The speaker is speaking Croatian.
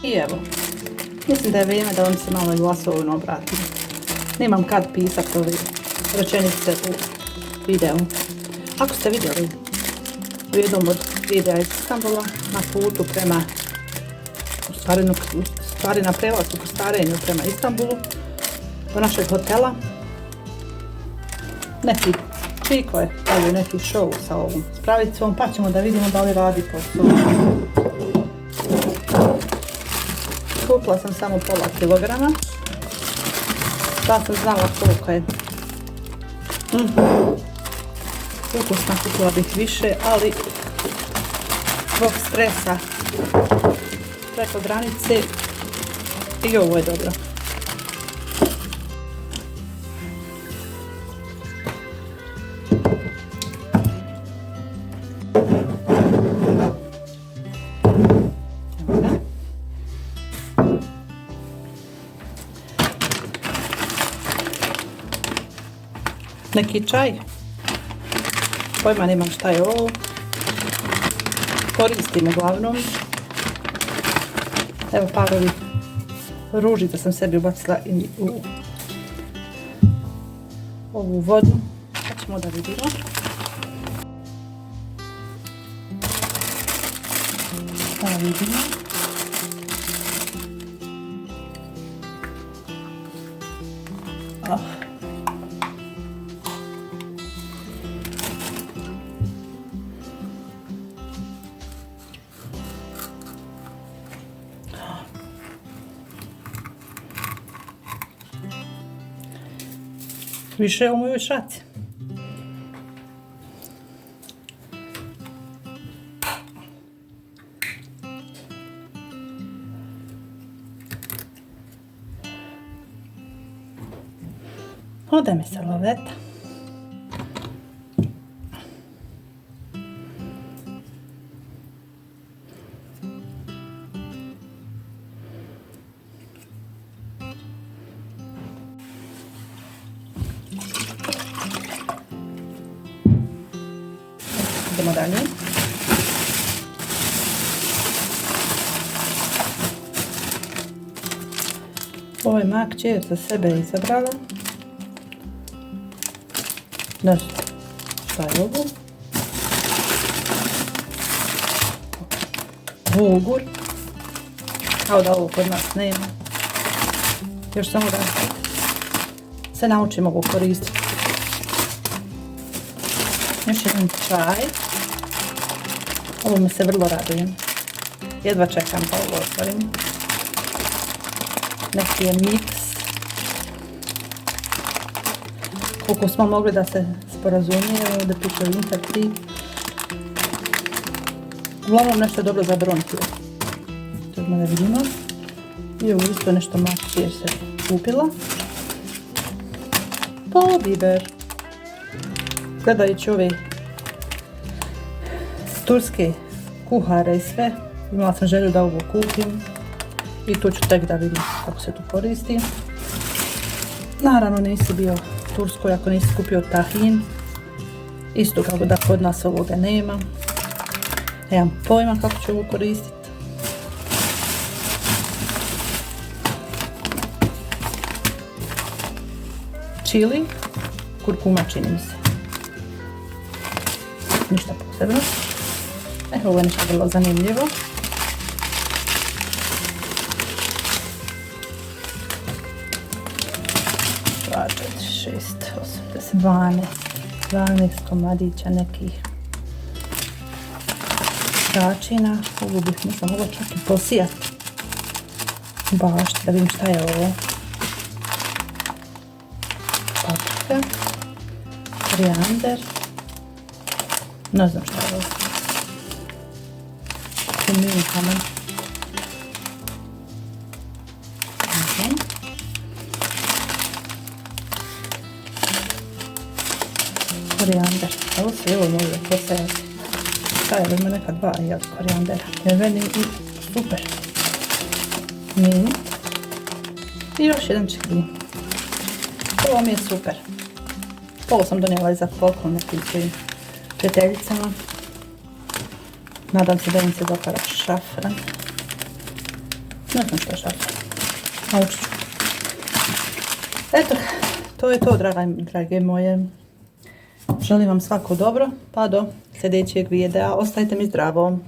I evo, mislim da je vrijeme da vam se malo glasovno obratim. Nemam kad pisati ove rečenice u videu. Ako ste vidjeli u jednom od videa iz Istanbula na putu prema, u stvari na prelazu po starenju prema Istanbulu, do našeg hotela, neki čiko je stavio neki show sa ovom spravicom, pa ćemo da vidimo da li radi posao. Kupila sam samo pola kilograma, da sam znala koliko je ukusna, kupila bih više, ali zbog stresa preko granice i ovo je dobro. Neki čaj, pojma nemam šta je ovo, koristim uglavnom. Evo par ovih ružica sam sebi ubacila i u ovu vodu, pa ćemo da vidimo. Da vidimo. Više u mojoj šaci. Ode mi salaveta. Idemo dalje. Ovaj mak će za sebe izabrala. Ne znam šta je ovo. Bulgur. Kao da ovo kod nas nema. Još samo da se naučimo ovo koristiti. Još jedan čaj. Ovo mi se vrlo radujem. Jedva čekam pa ovo otvorim. Neki je miks. Koliko smo mogli da se sporazumijemo, da piše winter tea. Uglavnom nešto je dobro za bronkiju. To da vidimo. I ovo isto nešto makije se kupila. Poliber. Gledajući ove turske kuhare i sve, imala sam želju da ovo kupim i tu ću tek da vidim kako se to koristi. Naravno nisi bio u Turskoj ako nisi kupio tahin, isto kako da kod nas ovoga nema. Nemam pojma kako ću ovo koristiti. Čili, kurkuma čini mi se. Ništa posebno. Ovo je nešto vrlo zanimljivo. Dva, 4, 6, 8, 12 komadića nekih začina. Ovo bih možda mogla čak i posijati. Baš da vidim šta je ovo. Paprika. Korijander. Ne znam šta je ovo. Kumin kamen. Korijander. Ovo se evo mogu posejati. Šta je, ima neka dva korijandera. Jer meni i super. Mint. I još jedan čili. Ovo mi je super. Ovo sam donijela i za poklon nekim svojim prijateljicama. Nadam se da im se dopada šafran. Ne znam šta šalje. Naučit ću. Eto, to je to, drage moje. Želim vam svako dobro, pa do sljedećeg videa. Ostajte mi zdravo.